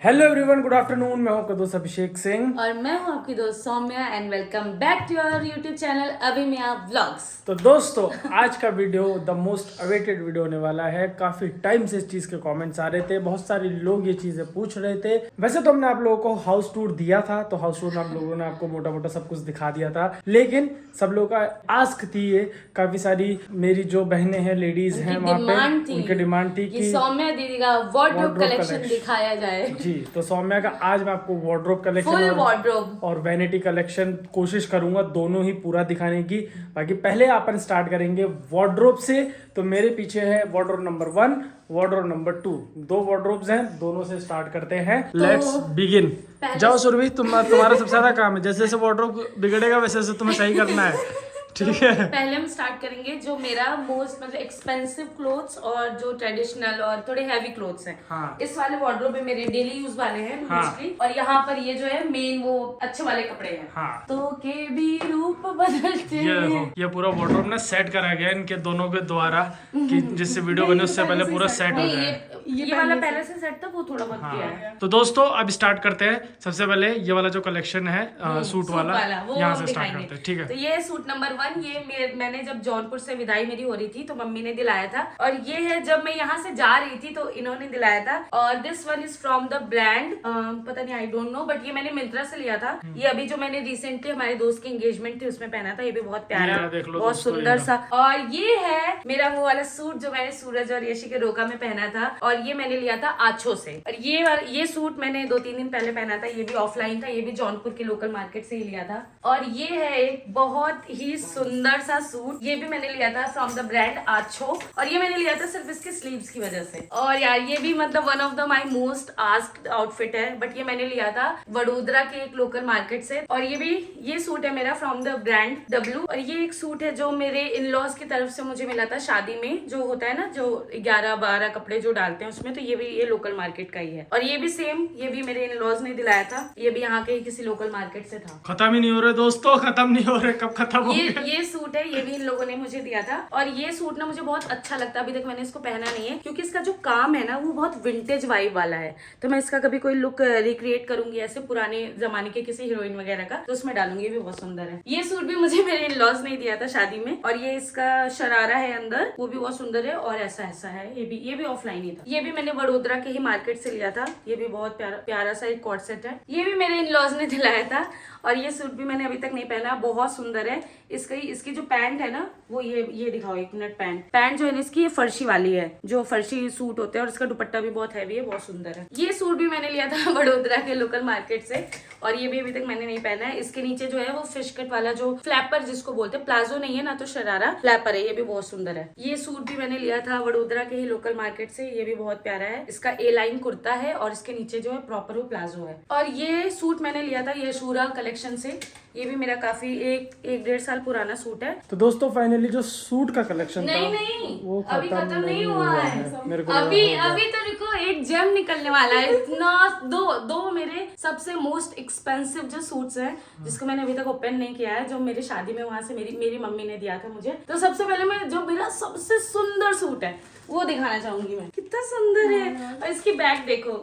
Hello everyone, good afternoon. मैं हूं आपका दोस्त अभिषेक सिंह और मैं हूं आपकी दोस्त Saumya and welcome back to our YouTube channel Abhimiya vlogs. तो दोस्तों, आज का video the most awaited video होने वाला है। काफी टाइम से इस चीज के कमेंट्स आ रहे थे, बहुत सारे लोग ये चीजें पूछ रहे थे। वैसे तो हमने आप लोगों को हाउस टूर दिया था, तो हाउस टूर में आप लोगों ने आपको मोटा मोटा सब कुछ दिखा दिया था, लेकिन सब लोगों का आस्क थी ये। काफी सारी मेरी जो बहनें हैं, लेडीज हैं वहाँ पे, उनकी डिमांड थी कि सौम्या दीदी का वार्डरोब कलेक्शन दिखाया जाए। जी, तो सौम्या का आज मैं आपको वार्डरोब कलेक्शन फुल वार्डरोब और वैनिटी कलेक्शन कोशिश करूंगा दोनों ही पूरा दिखाने की। बाकी पहले अपन स्टार्ट करेंगे वार्डरोब से। तो मेरे पीछे है वार्डरोब नंबर 1, वार्डरोब नंबर 2। दो वार्डरोब्स हैं, दोनों से स्टार्ट करते हैं। Let's begin. जाओ सुरभि, तुम्हारा सबसे ज्यादा काम है। जैसे जैसे वार्डरोब बिगड़ेगा वैसे वैसे तुम्हें सही करना है, ठीक है। पहले हम स्टार्ट करेंगे जो मेरा मोस्ट मतलब एक्सपेंसिव क्लोथ्स और जो ट्रेडिशनल और थोड़े हैवी क्लोथ्स हैं। हाँ। इस वाले वार्डरोब में मेरे डेली यूज वाले हैं मोस्टली। और यहाँ पर ये जो है मेन वो अच्छे वाले कपड़े हैं। हाँ। तो के भी रूप बदलते ये देखो, ये पूरा वार्डरोब ना सेट करा गया इनके दोनों के द्वारा, कि जिससे वीडियो बने उससे पहले पूरा सेट हो जाए। ये वाला पहले से सेट था, वो थोड़ा बहुत किया है। तो दोस्तों अब स्टार्ट करते हैं। सबसे पहले ये वाला जो कलेक्शन है सूट वाला यहाँ से स्टार्ट करते हैं, ठीक है। तो ये सूट नंबर 1, ये मैंने जब जौनपुर से विदाई मेरी हो रही थी तो मम्मी ने दिलाया था। और ये है जब मैं यहाँ से जा रही थी तो इन्होंने दिलाया था। और this one is from the brand, पता नहीं, आई डोंट नो, बट ये मैंने मिंत्रा से लिया था। ये अभी जो मैंने रिसेंटली हमारे दोस्त की एंगेजमेंट थी उसमें पहना था। ये भी बहुत प्यारा, बहुत सुंदर सा। और ये है मेरा वो वाला सूट जो मैंने सूरज और यशी के रोका में पहना था। और ये मैंने लिया था आछो से। और ये सूट मैंने 2-3 दिन पहले पहना था। ये भी ऑफलाइन था, ये भी जौनपुर के लोकल मार्केट से ही लिया था। और ये है एक बहुत ही सुंदर सा सूट, ये भी मैंने लिया था फ्रॉम द ब्रांड आछो। और ये मैंने लिया था सिर्फ इसके स्लीव्स की वजह से। और यार ये भी मतलब one of the my most asked outfit है, बट ये मैंने लिया था वडोदरा के एक लोकल मार्केट से। और ये सूट है मेरा फ्रॉम द ब्रांड डब्लू। और ये एक सूट है जो मेरे इन लॉज की तरफ से मुझे मिला था शादी में, जो होता है ना जो 11-12 कपड़े जो डालते हैं उसमें, तो ये लोकल मार्केट का ही है। और ये भी सेम, ये भी मेरे इन लॉज ने दिलाया था। ये भी यहाँ के ही किसी लोकल मार्केट से था। खत्म ही नहीं हो रहे दोस्तों, खत्म नहीं हो रहे, कब खत्म हो ये सूट है, ये भी इन लोगों ने मुझे दिया था। और ये सूट ना मुझे बहुत अच्छा लगता है। अभी तक मैंने इसको पहना नहीं है क्योंकि इसका जो काम है ना वो बहुत विंटेज वाइब वाला है। तो मैं इसका कभी कोई लुक रिक्रिएट करूंगी ऐसे पुराने जमाने के किसी हीरोइन वगैरह का, तो उसमें डालूंगी। ये भी बहुत सुंदर है। ये सूट भी मुझे मेरे इन लॉज ने दिया था शादी में। और ये इसका शरारा है अंदर, वो भी बहुत सुंदर है। और ऐसा है, ये भी ऑफलाइन ही था। ये भी मैंने वडोदरा के ही मार्केट से लिया था। ये भी बहुत प्यारा सा एक कॉर्ड सेट है। ये भी मेरे इन लॉज ने दिलाया था। और ये सूट भी मैंने अभी तक नहीं पहना, बहुत सुंदर है। इसकी जो पैंट है ना वो ये दिखाओ, 1 मिनट। पैंट जो है ना इसकी, ये फर्शी वाली है, जो फर्शी सूट होते हैं। और इसका दुपट्टा भी बहुत हैवी है, बहुत सुंदर है। ये सूट भी मैंने लिया था वडोदरा के लोकल मार्केट से। और ये भी अभी तक मैंने नहीं पहना है। इसके नीचे जो है वो फिश कट वाला जो फ्लैपर जिसको बोलते हैं, प्लाजो नहीं है ना तो शरारा, फ्लैपर है। ये भी बहुत सुंदर है। ये सूट भी मैंने लिया था वडोदरा के ही लोकल मार्केट से। ये भी बहुत प्यारा है। इसका ए लाइन कुर्ता है और इसके नीचे जो है प्रॉपर वो प्लाजो है। और ये सूट मैंने लिया था यशूरा कलेक्शन से। ये भी मेरा काफी 1-1.5 साल पुराना सूट है। तो दोस्तों फाइनली जो सूट का कलेक्शन था नहीं, वो अभी खत्म नहीं हुआ है। मेरे को अभी तो रुको, एक जेम निकलने वाला है। इतना दो मेरे सबसे मोस्ट एक्सपेंसिव जो सूट्स हैं जिसको मैंने अभी तक ओपन नहीं किया है, जो मेरी शादी में वहां से मेरी मम्मी ने दिया था मुझे। तो सबसे पहले मैं जो मेरा सबसे सुंदर सूट है वो दिखाना चाहूंगी मैं। कितना सुंदर है। और इसकी बैक देखो।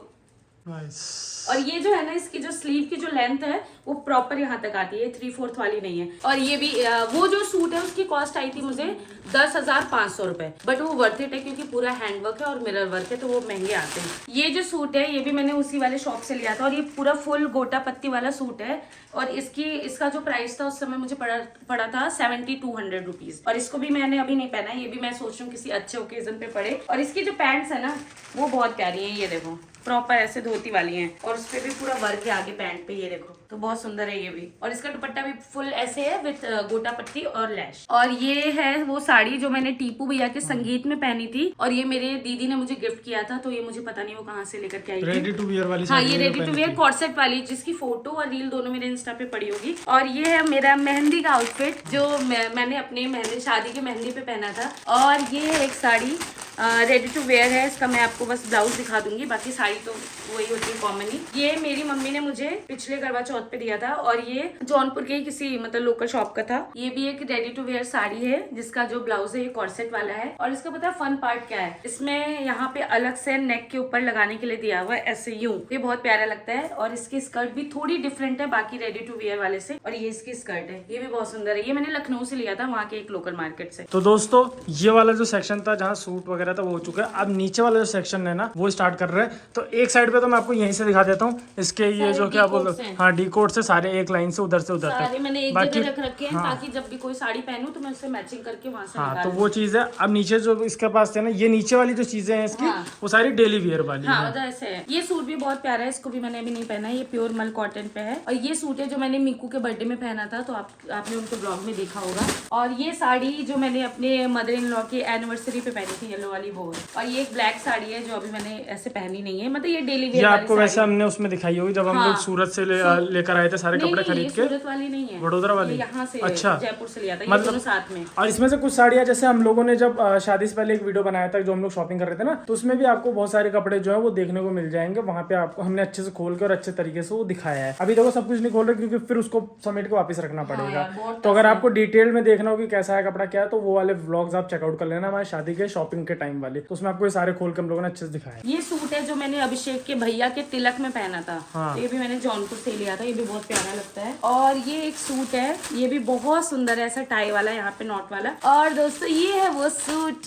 और ये जो है ना इसकी जो स्लीव की जो लेंथ है वो प्रॉपर यहाँ तक आती है, 3/4 वाली नहीं है। और ये भी वो जो सूट है उसकी कॉस्ट आई थी मुझे 10,500 रुपए, बट वो वर्थ इट है क्योंकि पूरा हैंडवर्क है और मिरर वर्क है, तो वो महंगे आते हैं। ये जो सूट है ये भी मैंने उसी वाले शॉप से लिया था। और ये पूरा फुल गोटा पत्ती वाला सूट है। और इसका जो प्राइस था उस समय मुझे पड़ा था 7200 रुपीज। और इसको भी मैंने अभी नहीं पहना है, ये भी मैं सोच रही हूँ किसी अच्छे ओकेजन पे पड़े। और इसकी जो पैंट्स है ना वो बहुत प्यारी है। ये देखो प्रॉपर ऐसे धोती वाली हैं और उस पे भी पूरा वर्क है आगे पैंट पे, ये देखो, तो बहुत सुंदर है ये भी। और इसका दुपट्टा भी फुल ऐसे है विथ गोटा पट्टी और लैश। और ये है वो साड़ी जो मैंने टीपू भैया के संगीत में पहनी थी। और ये मेरे दीदी ने मुझे गिफ्ट किया था, तो ये मुझे पता नहीं वो कहाँ से लेकर के आई थी। रेडी टू वियर वाली। हाँ, ये रेडी टू वियर कॉर्सेट वाली, जिसकी फोटो और रील दोनों मेरे इंस्टा पे पड़ी होगी। और ये है मेरा मेहंदी का आउटफिट जो मैंने अपने शादी की मेहंदी पे पहना था। और ये है एक साड़ी रेडी टू वेयर है। इसका मैं आपको बस ब्लाउज दिखा दूंगी, बाकी साड़ी तो वही होती है कॉमनली। ये मेरी मम्मी ने मुझे पिछले करवा चौथ पे दिया था और ये जौनपुर के किसी मतलब लोकल शॉप का था। ये भी एक रेडी टू वेयर साड़ी है जिसका जो ब्लाउज है ये कॉर्सेट वाला है। और इसका पता है फन पार्ट क्या है, इसमें यहाँ पे अलग से नेक के ऊपर लगाने के लिए दिया हुआ है ऐसे यूं। ये बहुत प्यारा लगता है और इसकी स्कर्ट भी थोड़ी डिफरेंट है बाकी रेडी टू वेयर वाले से। और ये इसकी स्कर्ट है, ये भी बहुत सुंदर है। ये मैंने लखनऊ से लिया था, वहाँ के एक लोकल मार्केट से। तो दोस्तों ये वाला जो सेक्शन था जहाँ सूट वगैरह था वो हो चुका है। अब नीचे वाला जो सेक्शन है ना वो स्टार्ट कर रहे हैं। तो एक साइड पे तो मैं आपको यहीं से दिखा देता हूँ। इसके ये जो क्या बोलते हैं, हाँ डी कोड से सारे एक लाइन से उधर तक मैंने एक जगह रख रखे हैं ताकि जब भी कोई साड़ी पहनूं तो मैं उससे मैचिंग करके वहाँ से हाँ, तो वो चीज है। अब नीचे जो इसके पास है ना, ये नीचे वाली जो चीजें हैं इसकी वो सारी डेली वियर वाली हाँ, ऐसे है। ये सूट भी बहुत प्यारा है, इसको भी मैंने अभी नहीं पहना है। ये प्योर मल कॉटन पे है और ये सूट है जो मैंने मीकू के बर्थडे में पहना था, तो आपने उनके ब्लॉग में देखा होगा। और ये साड़ी जो मैंने अपने मदर इन लॉ की एनिवर्सरी पे पहनी थी, येलो वाली वो। और ये एक ब्लैक साड़ी है जो अभी मैंने ऐसे पहनी नहीं है, मतलब ये डेली वेयर आपको वैसे हमने उसमें दिखाई होगी जब हम लोग सूरत से लेकर आए थे सारे कपड़े खरीद के। सूरत वाली नहीं है, वडोदरा वाली यहाँ से, अच्छा जयपुर से लिया था, ये दोनों साथ में। और इसमें से कुछ साड़ियाँ जैसे हम लोगों ने जब शादी से पहले एक वीडियो बनाया था जो हम लोग शॉपिंग कर रहे थे ना, तो उसमें भी आपको बहुत सारे कपड़े जो है वो देखने को मिल जाएंगे। वहाँ पे आपको हमने अच्छे से खोल के और अच्छे तरीके से वो दिखाया है। अभी देखो सब कुछ नहीं खोल रहे क्योंकि फिर उसको समेट के वापस रखना पड़ेगा। तो अगर आपको डिटेल में देखना हो कि कैसा है कपड़ा क्या है, तो वो वाले व्लॉग्स आप चेकआउट कर लेना हमारे शादी के शॉपिंग के टाइम वाले। तो उसमें आपको ये सारे खोल के हम लोगों ने अच्छे से दिखाया। ये सूट है जो मैंने अभिषेक के भैया के तिलक में पहना था। तो ये भी मैंने जौनपुर से लिया था, ये भी बहुत प्यारा लगता है। और ये एक सूट है, ये भी बहुत सुंदर है, ऐसा टाई वाला, यहाँ पे नॉट वाला। और दोस्तों ये है वो सूट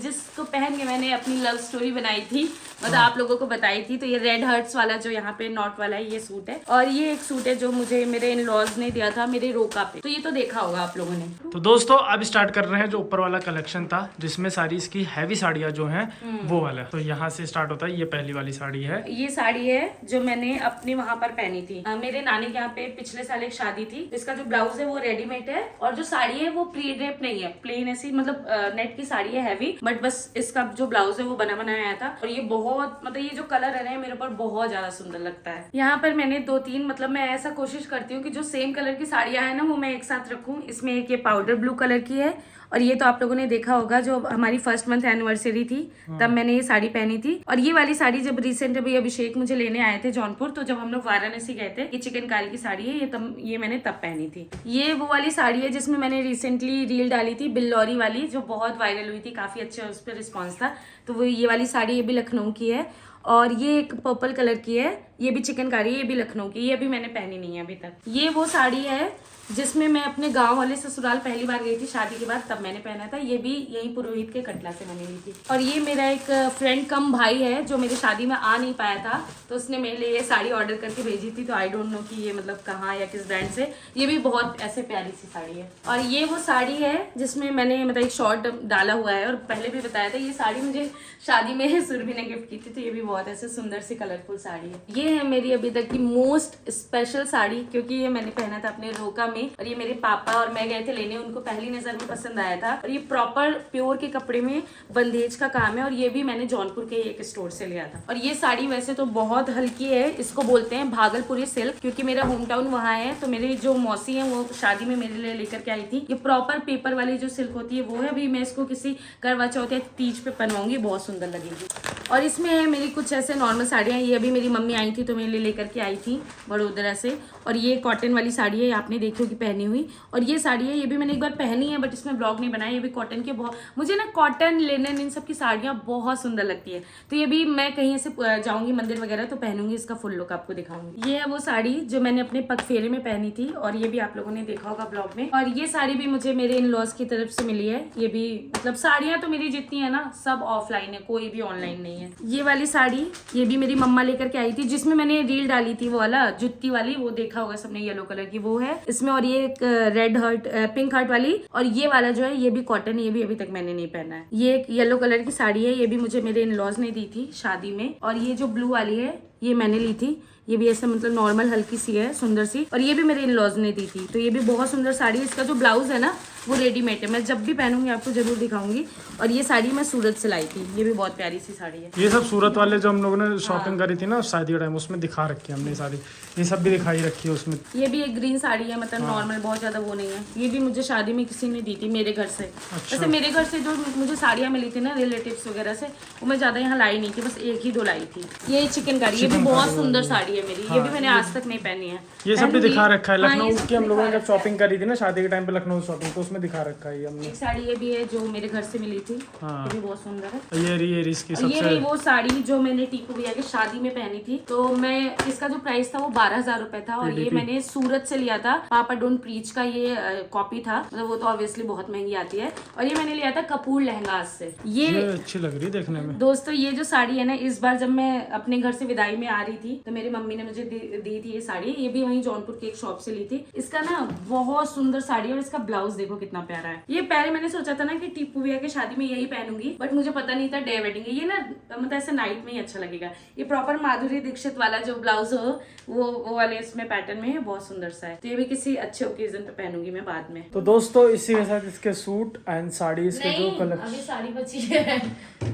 जिसको पहन के मैंने अपनी लव स्टोरी बनाई थी, मतलब आप लोगों को बताई थी। तो ये रेड हर्ट्स वाला जो यहाँ पे नॉट वाला है ये सूट है। और ये एक सूट है जो मुझे मेरे इन लॉज ने दिया था मेरे रोका पे, तो ये तो देखा होगा आप लोगों ने। तो दोस्तों अब स्टार्ट कर रहे हैं जो ऊपर वाला कलेक्शन था जिसमें सारी इसकी हैवी साड़ियाँ जो हैं वो वाला। तो यहाँ से स्टार्ट होता है, ये पहली वाली साड़ी है। ये साड़ी है जो मैंने अपने वहाँ पर पहनी थी। मेरे नानी के यहाँ पे पिछले साल एक शादी थी। इसका जो ब्लाउज है वो रेडीमेड है और जो साड़ी है वो प्री ड्रेप नहीं है, प्लेन ऐसी मतलब नेट की साड़ी है हैवी, बट बस इसका जो ब्लाउज है वो बना बनाया आया था। और ये बहुत मतलब ये जो कलर है ना मेरे ऊपर बहुत ज्यादा सुंदर लगता है। यहाँ पर मैंने 2-3 मतलब मैं ऐसा कोशिश करती हूँ कि जो सेम कलर की साड़ियाँ है ना वो मैं एक साथ रखूँ। इसमें एक ये पाउडर ब्लू कलर की है और ये तो आप लोगों ने देखा होगा जो हमारी फर्स्ट मंथ एनिवर्सरी थी तब मैंने ये साड़ी पहनी थी। और ये वाली साड़ी जब रिसेंट अभी अभिषेक मुझे लेने आए थे जौनपुर, तो जब हम लोग वाराणसी गए थे, ये चिकनकारी की साड़ी है, ये मैंने तब पहनी थी। ये वो वाली साड़ी है जिसमें मैंने रिसेंटली रील डाली थी बिल्लौरी वाली, जो बहुत वायरल हुई थी, काफी अच्छा उस पर रिस्पॉन्स था। तो वो ये वाली साड़ी ये भी लखनऊ की है और ये एक पर्पल कलर की है, ये भी चिकनकारी, ये भी लखनऊ की, ये भी मैंने पहनी नहीं है अभी तक। ये वो साड़ी है जिसमें मैं अपने गांव वाले ससुराल पहली बार गई थी शादी के बाद, तब मैंने पहना था। ये भी यहीं पुरोहित के कटला से मैंने ली थी। और ये मेरा एक फ्रेंड कम भाई है जो मेरी शादी में आ नहीं पाया था, तो उसने मेरे लिए ये साड़ी ऑर्डर करके भेजी थी। तो आई डोंट नो कि ये मतलब कहाँ या किस ब्रांड से। ये भी बहुत ऐसे प्यारी सी साड़ी है। और ये वो साड़ी है जिसमें मैंने मतलब एक शॉर्ट डाला हुआ है और पहले भी बताया था। ये साड़ी मुझे शादी में सुरभि ने गिफ्ट की थी, तो ये भी बहुत ऐसे सुंदर सी कलरफुल साड़ी है। ये है मेरी अभी तक की मोस्ट स्पेशल साड़ी, क्योंकि ये मैंने पहना था अपने रोका में और ये मेरे पापा और मैं गए थे लेने, उनको पहली नजर में पसंद आया था। और ये प्रॉपर प्योर के कपड़े में बंदेज का काम है और ये भी मैंने जौनपुर के एक स्टोर से लिया था। और ये साड़ी वैसे तो बहुत हल्की है, इसको बोलते हैं भागलपुरी सिल्क, क्योंकि मेरा होम टाउन वहाँ है। तो मेरी जो मौसी है वो शादी में मेरे लिए लेकर के आई थी। ये प्रॉपर पेपर वाली जो सिल्क होती है वो है। अभी मैं इसको किसी करवा चौथ या तीज पे पहनवाऊंगी, बहुत सुंदर लगेगी। और इसमें है मेरी कुछ ऐसे नॉर्मल साड़ियाँ। ये अभी मेरी मम्मी आई थी तो मेरे लिए लेकर के आई थी वडोदरा से। और ये कॉटन वाली साड़ी है, आपने देखी होगी पहनी हुई। और ये साड़ी है, ये भी मैंने एक बार पहनी है बट इसमें ब्लॉग नहीं बनाया। ये भी कॉटन के, बहुत मुझे ना कॉटन लिनन इन सब की साड़ियाँ बहुत सुंदर लगती है। तो ये भी मैं कहीं से जाऊंगी मंदिर वगैरह तो पहनूंगी, इसका फुल लुक आपको दिखाऊंगी। ये है वो साड़ी जो मैंने अपने पगफेरे में पहनी थी और ये भी आप लोगों ने देखा होगा ब्लॉग में। और ये साड़ी भी मुझे मेरे इन लॉज की तरफ से मिली है। ये भी मतलब साड़ियाँ तो मेरी जितनी है ना सब ऑफलाइन है, कोई भी ऑनलाइन नहीं है। ये वाली साड़ी ये भी मेरी मम्मा लेकर के आई थी, जिसमें मैंने रील डाली थी वो वाला जुत्ती वाली, वो देखा होगा सबने, येलो कलर की वो है इसमें। और ये एक रेड हर्ट पिंक हार्ट वाली। और ये वाला जो है ये भी कॉटन, ये भी अभी तक मैंने नहीं पहना है। ये एक येलो कलर की साड़ी है, ये भी मुझे मेरे इन लॉज ने दी थी शादी में। और ये जो ब्लू वाली है ये मैंने ली थी, ये भी ऐसे मतलब नॉर्मल हल्की सी है, सुंदर सी, और ये भी मेरे इन लॉज ने दी थी। तो ये भी बहुत सुंदर साड़ी है। इसका जो ब्लाउज है ना वो रेडीमेड है, मैं जब भी पहनूंगी आपको जरूर दिखाऊंगी। और ये साड़ी मैं सूरत से लाई थी, ये भी बहुत प्यारी सी साड़ी है। ये सब सूरत वाले जो हम लोगों ने शॉपिंग करी थी ना शादी के टाइम, उसमें दिखा रखी है हमने साड़ी, ये सब भी दिखाई रखी है उसमें। ये भी एक ग्रीन साड़ी है, मतलब नॉर्मल, बहुत ज्यादा वो नहीं है। ये भी मुझे शादी में किसी ने दी थी मेरे घर से। वैसे मेरे घर से जो मुझे साड़ियाँ मिली थी ना रिलेटिव्स वगैरह से, वो मैं ज्यादा यहाँ लाई नहीं थी, बस एक ही 2 लाई थी। ये चिकनकारी, ये भी बहुत सुंदर साड़ी है मेरी, ये भी मैंने आज तक नहीं पहनी है। ये सब भी दिखा रखा है लखनऊ की, हम लोगों ने जब शॉपिंग करी थी ना शादी के टाइम पे लखनऊ शॉपिंग, तो उसमें दिखा रखा है हमने। एक साड़ी ये भी है जो मेरे घर से मिली थी, ये भी बहुत सुंदर है। ये इसकी ये सबसे वो साड़ी जो मैंने टीपू भैया की शादी में पहनी थी, तो मैं इसका जो प्राइस था वो 12,000 रुपए था, और ये मैंने सूरत से लिया था। पापा डोंट प्रीच का ये कॉपी था, मतलब वो तो ऑब्वियसली बहुत महंगी आती है। और ये मैंने लिया था कपूर लहंगा से। ये अच्छी लग रही है देखने में। दोस्तों ये जो साड़ी है ना, इस बार जब मैं अपने घर से विदाई में आ रही थी तो मेरी मम्मी ने मुझे दी थी ये साड़ी। ये भी वहीं जौनपुर की एक शॉप से ली थी। इसका ना बहुत सुंदर साड़ी है, और इसका ब्लाउज देखो कितना प्यारा है। ये पहले मैंने सोचा था ना कि टीपू भैया की शादी में यही पहनूंगी, बट मुझे पता नहीं था डे वेडिंग है। ये ना मतलब ऐसे नाइट में ही अच्छा लगेगा। ये प्रॉपर माधुरी दीक्षित वाला जो ब्लाउज हो वो वाले इसमें पैटर्न में है, बहुत सुंदर सा है। तो ये भी किसी अच्छे ओकेजन पे पहनूंगी मैं बाद में। तो दोस्तों इसी के साथ इसके सूट एंड साड़ी इसके जो कलेक्शन, अभी साड़ी बची है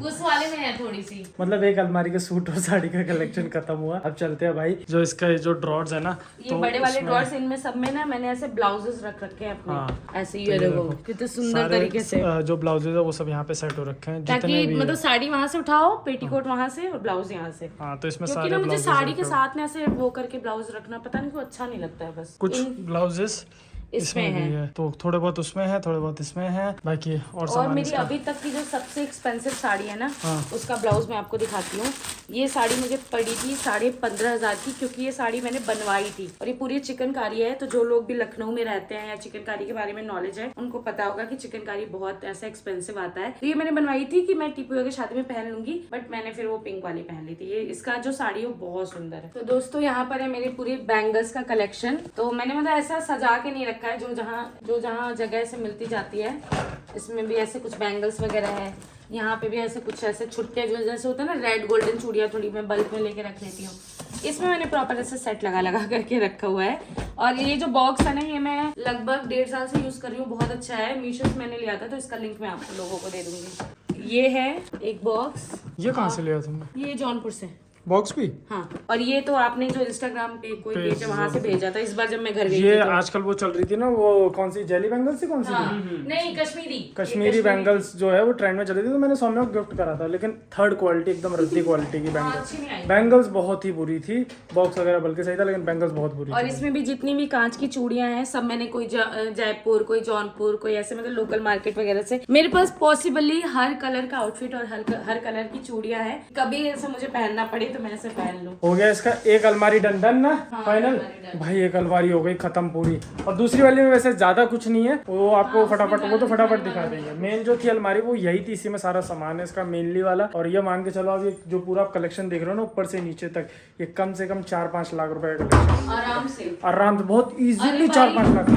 उस वाले में है थोड़ी सी, मतलब एक अलमारी के सूट और साड़ी का कलेक्शन खत्म हुआ। अब चलते हैं भाई जो इसका जो ड्रॉर्स है ना, ये तो बड़े वाले ड्रॉर्स, इनमें सब में ना मैंने ऐसे ब्लाउजेस रख रखे हैं अपने। ऐसे ये देखो कितने सुंदर तरीके से जो ब्लाउजेज है वो सब यहाँ पे सेट हो रखे हैं, ताकि मतलब साड़ी वहाँ से उठाओ, पेटीकोट वहाँ से और ब्लाउज यहाँ से। हाँ तो इसमें क्योंकि ना मुझे साड़ी के साथ में ऐसे वो करके ब्लाउज रखना पता नहीं क्यों अच्छा नहीं लगता है। बस कुछ ब्लाउजेस इसमें भी है, तो थोड़े बहुत उसमें है, थोड़े बहुत इसमें है, बाकी और मेरी अभी तक की जो सबसे एक्सपेंसिव साड़ी है ना, उसका ब्लाउज मैं आपको दिखाती हूँ। ये साड़ी मुझे पड़ी थी 15,500 की, क्योंकि ये साड़ी मैंने बनवाई थी। और ये पूरी चिकनकारी है, तो जो लोग भी लखनऊ में रहते हैं या चिकनकारी के बारे में नॉलेज है उनको पता होगा कि चिकनकारी बहुत ऐसा एक्सपेंसिव आता है। तो ये मैंने बनवाई थी कि मैं टीपू की शादी में पहन लूंगी, बट मैंने फिर वो पिंक वाली पहन ली थी। ये इसका जो साड़ी है वो बहुत सुंदर है। तो दोस्तों यहाँ पर है मेरी पूरी बैंगल्स का कलेक्शन। तो मैंने मतलब ऐसा सजा के नहीं रखा है, जो जहाँ जगह से मिलती जाती है। इसमें भी ऐसे कुछ बैंगल्स वगैरह है, यहाँ पे भी ऐसे कुछ ऐसे छुट्टे जो जैसे होता है ना रेड गोल्डन चूड़ियाँ, थोड़ी मैं बल्क में लेके रख लेती हूँ। इसमें मैंने प्रॉपर ऐसे सेट लगा करके रखा हुआ है। और ये जो बॉक्स है ना, ये मैं लगभग 1.5 साल से यूज कर रही हूँ, बहुत अच्छा है। मीशो से मैंने लिया था, तो इसका लिंक मैं आप लोगों को दे दूंगी। ये है एक बॉक्स। ये कहाँ से लिया तुमने? ये जौनपुर से बॉक्स भी। हाँ, और ये तो आपने जो इंस्टाग्राम पे कोई पेज है वहाँ से भेजा था इस बार जब मैं घर गई ये थी तो। आजकल वो चल रही थी ना, वो कौन सी जेली बैंगल्स थी, कौन सी नहीं कश्मीरी बैंगल्स जो है वो ट्रेंड में चली थी, तो मैंने सौम्या को गिफ्ट करा था। लेकिन थर्ड क्वालिटी, एकदम रद्दी क्वालिटी की बैंगल्स बहुत ही बुरी थी। बॉक्स वगैरह बल्कि सही था, लेकिन बैंगल्स बहुत बुरी और इसमें भी जितनी भी कांच की चूड़ियां हैं सब मैंने कोई जयपुर, कोई जौनपुर, कोई ऐसे मतलब लोकल मार्केट वगैरह से। मेरे पास पॉसिबली हर कलर का आउटफिट और हर कलर की चूड़ियां हैं। कभी ऐसा मुझे पहनना पड़े तो मैं ऐसे पहन लूं। हो गया इसका एक अलमारी डन ना फाइनल। भाई एक अलमारी हो गई खत्म पूरी। और दूसरी वाली में वैसे ज्यादा कुछ नहीं है, वो आपको फटाफट दिखा देंगे। मेन जो थी अलमारी वो यही थी, इसी में सारा सामान है इसका मेनली वाला। और ये मान के चलो अब ये जो पूरा कलेक्शन देख रहे हो ना ऊपर से नीचे तक, ये कम से कम 4-5 लाख रुपए का कलेक्शन आराम से बहुत इजीली 4-5 लाख।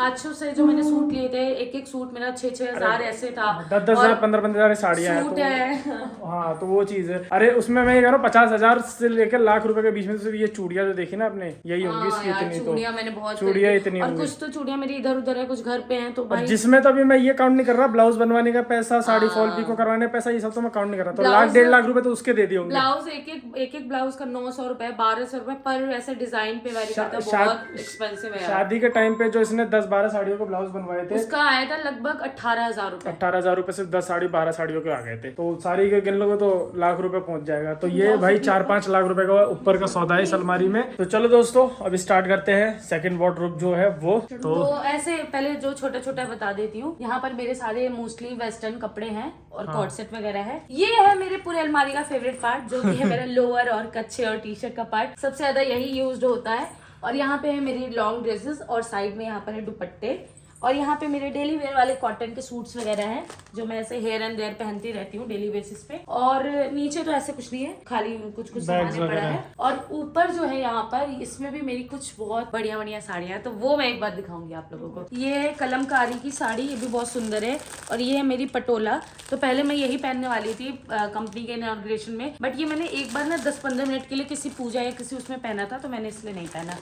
आजू से जो मैंने सूट लिए थे, एक सूट मेरा 6-6 हजार ऐसे था, 10,000 15,000 साड़ियां हैं। हाँ तो वो चीज है। अरे उसमें मैं ये कह रहा हूँ 50,000 से लेकर लाख रुपए के बीच में सिर्फ ये चूड़ियां जो देखी ना आपने, यही होंगी इसकी इतनी। तो मैंने बहुत चूड़ियां इतनी और कुछ तो चूड़ियां मेरी इधर उधर है, कुछ घर पे हैं। तो भाई जिसमें तो अभी मैं ये काउंट नहीं कर रहा, ब्लाउज बनवाने का पैसा, साड़ी फॉल पिको करवाने का पैसा, ये सब तो मैं काउंट नहीं कर रहा। तो 1.5 लाख रुपए तो उसके दे दिए होंगे। ब्लाउज एक ब्लाउज का 900 रुपए 1200 रुपए पर ऐसे डिजाइन पे वेरी करता है, बहुत एक्सपेंसिव है। शादी के टाइम पे जो इसने 10-12 साड़ियों के ब्लाउज बनवाए थे, उसका आया था लगभग 18,000 रुपए। 18,000 रुपए से 10 साड़ी 12 साड़ियों के आ गए थे। तो साड़ी के गिन लोगे तो लाख रुपए पहुंच जाएगा। तो ये भाई 4-5 लाख रुपए का ऊपर का सौदा है इस अलमारी में। तो चलो दोस्तों अब स्टार्ट करते हैं सेकंड वार्डरोब जो है वो। तो ऐसे पहले जो छोटा छोटा बता देती हूँ। यहाँ पर मेरे सारे मोस्टली वेस्टर्न कपड़े हैं और कॉर्ड सेट वगैरह है। ये है मेरे पूरे अलमारी का फेवरेट पार्ट, जो कि है मेरा लोअर और कच्छे और टी शर्ट का पार्ट। सबसे ज्यादा यही यूज होता है। और यहाँ पे है मेरी लॉन्ग ड्रेसेस और साइड में यहाँ पर है दुपट्टे। और यहाँ पे मेरे डेली वेयर वाले कॉटन के सूट्स वगैरह हैं जो मैं ऐसे हेयर एंड देयर पहनती रहती हूँ डेली बेसिस पे। और नीचे तो ऐसे कुछ नहीं है, खाली कुछ सामान पड़ा है। और ऊपर जो है यहाँ पर इसमें भी मेरी कुछ बहुत बढ़िया बढ़िया साड़ियाँ हैं, तो वो मैं एक बार दिखाऊंगी आप लोगों को। ये है कलमकारी की साड़ी, ये भी बहुत सुंदर है। और ये है मेरी पटोला, तो पहले मैं यही पहनने वाली थी कंपनी के इनॉग्रेशन में, बट ये मैंने एक बार ना 10-15 मिनट के लिए किसी पूजा या किसी उसमें पहना था, तो मैंने इसलिए नहीं पहना।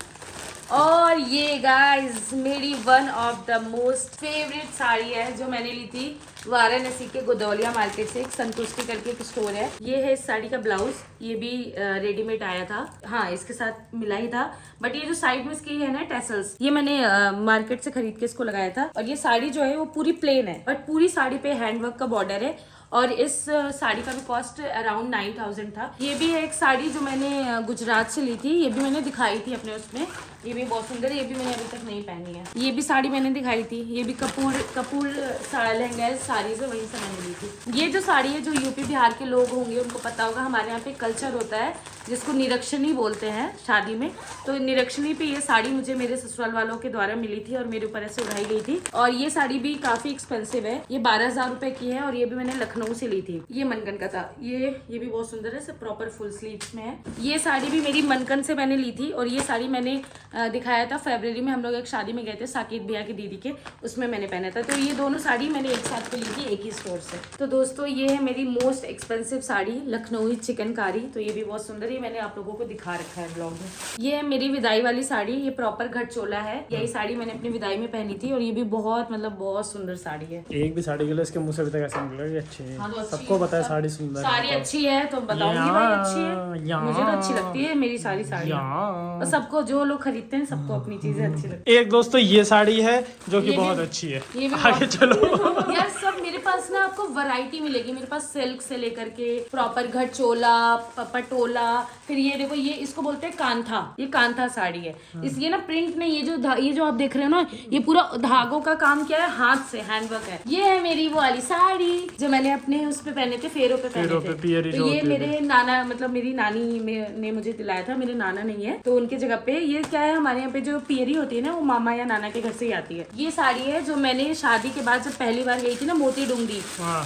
और ये गाइस मेरी one of the most favourite sari है जो मैंने ली थी वाराणसी के गोदौलिया मार्केट से, एक संतुष्टि करके एक स्टोर है। ये है इस साड़ी का ब्लाउज, ये भी रेडीमेड आया था, हाँ इसके साथ मिला ही था। बट ये जो साइड में इसकी है ना टैसल्स, ये मैंने मार्केट से खरीद के इसको लगाया था। और ये साड़ी जो है वो पूरी प्लेन है, बट पूरी साड़ी पे हैंडवर्क का बॉर्डर है। और इस साड़ी का भी कॉस्ट अराउंड 9000 था। ये भी है एक साड़ी जो मैंने गुजरात से ली थी, ये भी मैंने दिखाई थी अपने उसमें, ये भी बहुत सुंदर है, ये भी मैंने अभी तक नहीं पहनी है। ये भी साड़ी मैंने दिखाई थी, ये भी कपूर लहंगा साड़ी से, वहीं से मैंने ली थी। ये जो साड़ी है जो यूपी बिहार के लोग होंगे उनको पता होगा, हमारे यहाँ पे कल्चर होता है जिसको निरक्षणी बोलते हैं शादी में। तो निरक्षणी पे ये साड़ी मुझे मेरे ससुराल वालों के द्वारा मिली थी और मेरे ऊपर ऐसे उड़ाई गई थी। और ये साड़ी भी काफी एक्सपेंसिव है, ये 12,000 रुपए की है। और ये भी मैंने लखनऊ से ली थी, ये मनकन का था। ये भी बहुत सुंदर है, सब प्रॉपर फुल स्लीव्स में है। ये साड़ी भी मेरी मनकन से मैंने ली थी। और ये साड़ी मैंने दिखाया था फरवरी में, हम लोग एक शादी में गए थे साकिब भैया की दीदी के, उसमें मैंने पहना था। तो ये दोनों साड़ी मैंने एक साथ ली थी एक ही स्टोर से। तो दोस्तों ये है मेरी मोस्ट एक्सपेंसिव साड़ी लखनऊ चिकनकारी, तो ये भी बहुत सुंदर है, मैंने आप लोगों को दिखा रखा है ब्लॉग में। ये है मेरी विदाई वाली साड़ी, ये प्रॉपर घट चोला है, यही साड़ी मैंने अपनी विदाई में पहनी थी। और ये भी बहुत सुंदर साड़ी है। एक भी साड़ी के लिए इसके मुंह से अभी तक ऐसा निकला कि अच्छी है। हाँ, तो अच्छी सबको पता है साड़ी सुंदर है, साड़ी अच्छी है तो बताऊंगी भाई अच्छी है, मुझे तो अच्छी लगती है मेरी सारी साड़ी। और सबको जो लोग खरीदते हैं सबको अपनी चीजें अच्छी लगती एक दोस्तों ये साड़ी है जो कि बहुत अच्छी है, ये भी आगे चलो। यार सब मेरे पास ना आपको वैरायटी मिलेगी, मेरे पास सिल्क से लेकर के प्रॉपर घट चोला, पटोला, फिर ये देखो ये इसको बोलते हैं कांथा, ये कांथा साड़ी है। इस ये ना प्रिंट में ये जो आप देख रहे हो ना, ये पूरा धागों का काम किया है, हाथ से हैंडवर्क है। ये है मेरी वो वाली साड़ी जो मैंने अपने उस पे पहने थे, फेरों पे पहने थे। तो ये मेरे नाना मतलब मेरी नानी ने मुझे दिलाया था, मेरे नाना नहीं है तो उनके जगह पे। ये क्या है हमारे यहाँ पे जो पियरी होती है ना वो मामा या नाना के घर से ही आती है। ये साड़ी है जो मैंने शादी के बाद जब पहली बार गई थी ना मोती डूंगरी,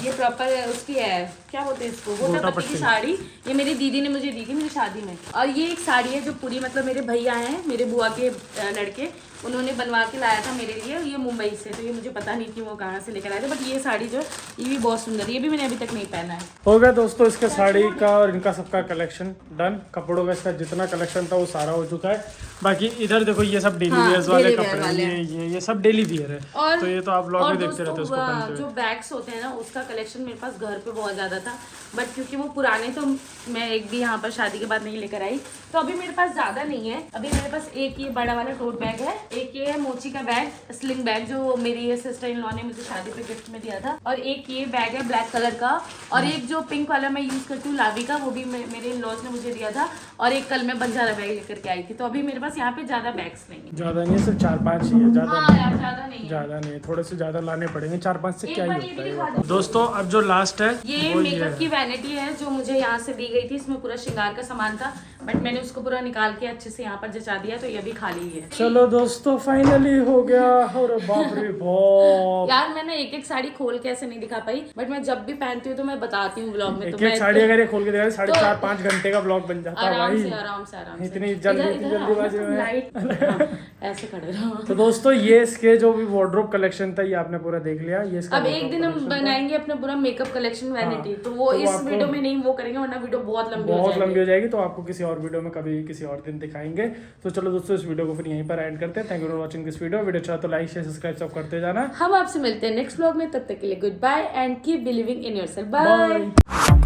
ये प्रॉपर उसकी है, क्या बोलते हैं इसको, गोटा पट्टी की साड़ी, ये मेरी दीदी ने मुझे दी थी मेरी शादी में। और ये एक साड़ी है जो पूरी मतलब मेरे भैया हैं, मेरे बुआ के लड़के, उन्होंने बनवा के लाया था मेरे लिए, ये मुंबई से। तो ये मुझे पता नहीं कि वो कहाँ से लेकर आए थे, बट ये साड़ी जो ये भी बहुत सुंदर है, ये भी मैंने अभी तक नहीं पहना है। हो गया दोस्तों इसके साड़ी का और इनका सबका कलेक्शन डन। कपड़ों का इसका जितना कलेक्शन था वो सारा हो चुका है। बाकी इधर देखो ये सब डेली वेयर वाले कपड़े, ये सब डेली वेयर है। और तो ये तो आप लोग भी देखते रहते हो उसको पहनते हुए। जो बैग्स होते हैं ना उसका कलेक्शन मेरे पास घर पे बहुत ज्यादा था, बट क्योंकि वो पुराने तो मैं एक भी यहाँ पर शादी के बाद नहीं लेकर आई, तो अभी मेरे पास ज्यादा नहीं है। अभी मेरे पास एक ये बड़ा वाला टोट बैग है, एक ये है मोची का बैग, स्लिंग बैग जो मेरी सिस्टर इन लॉ ने मुझे शादी पे गिफ्ट में दिया था, और एक ये बैग है ब्लैक कलर का, और एक जो पिंक वाला मैं यूज करती हूँ लावी का, वो भी मेरे इन लॉज ने मुझे दिया था, और एक कल मैं बंजारा बैग लेकर के आई थी। तो अभी मेरे पास यहाँ पे ज्यादा बैग्स नहीं है, ज्यादा नहीं है, सिर्फ 4-5 ही है, ज्यादा नहीं है, थोड़े से ज्यादा लाने पड़ेंगे, 4-5 से क्या ही होता है। दोस्तों अब जो लास्ट है ये मेकअप की वैनिटी है जो मुझे यहाँ से दी गई थी, इसमें पूरा श्रृंगार का सामान था, बट मैंने उसको पूरा निकाल के अच्छे से यहाँ पर जचा दिया, तो ये भी खाली है। चलो दोस्तों फाइनली हो गया। अरे बाप रे बाप यार मैंने एक साड़ी खोल के ऐसे नहीं दिखा पाई, बट मैं जब भी पहनती हूँ तो मैं बताती हूँ ब्लॉग में। एक साड़ी अगर ये खोल के दिखा 4.5 घंटे का ब्लॉग बन जाता है भाई, आराम से इतनी जल्दीबाजी में। ऐसे खड़े रहो। तो दोस्तों ये इसके जो भी वार्डरोब कलेक्शन था ये आपने पूरा देख लिया। ये इसका अब एक दिन हम बनाएंगे अपना पूरा मेकअप कलेक्शन वैनिटी, तो वो इस वीडियो में नहीं वो करेंगे, वरना वीडियो बहुत लंबी हो जाएगी, तो आपको किसी और वीडियो में कभी किसी और दिन दिखाएंगे। तो चलो दोस्तों इस वीडियो को फिर यहीं पर एंड करते हैं। Thank you for watching this video अच्छा तो लाइक शेयर सब्सक्राइब सब करते जाना। हम आपसे मिलते हैं नेक्स्ट व्लॉग में, तब तक के लिए goodbye and keep believing in yourself. Bye.